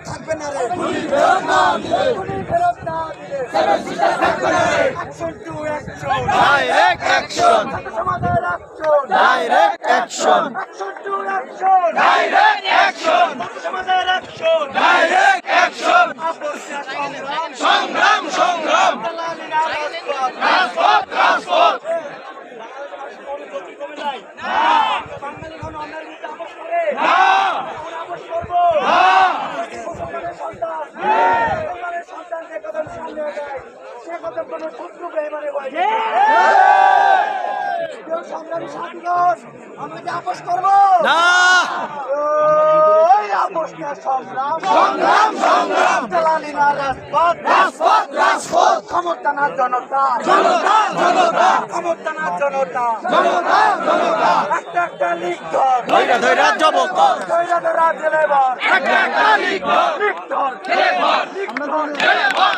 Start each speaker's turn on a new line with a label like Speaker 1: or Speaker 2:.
Speaker 1: থাকবে না রে।
Speaker 2: Direct action, direct action, direct action, direct action. সংগ্রাম সংগ্রাম, রাজপথ রাজপথ।
Speaker 1: আমরা কি আপোষ করবো
Speaker 2: না,
Speaker 1: সংগ্রাম সংগ্রাম রাজপথ
Speaker 2: রাজপথ রাজপথ,
Speaker 1: ক্ষমতানা জনতা
Speaker 2: জনতা জনতা,
Speaker 1: ক্ষমতানা জনতা
Speaker 2: জনতা জনতা।
Speaker 1: একটা একটা লিখ ধর
Speaker 2: ধৈরা ধৈরা জবক ধর,
Speaker 1: ধৈরা ধরা জেলে বর
Speaker 2: একটা একটা লিখ ধর,
Speaker 1: লিখ ধর
Speaker 2: ছেলে ধর,
Speaker 1: লিখ ধর
Speaker 2: ছেলে ধর।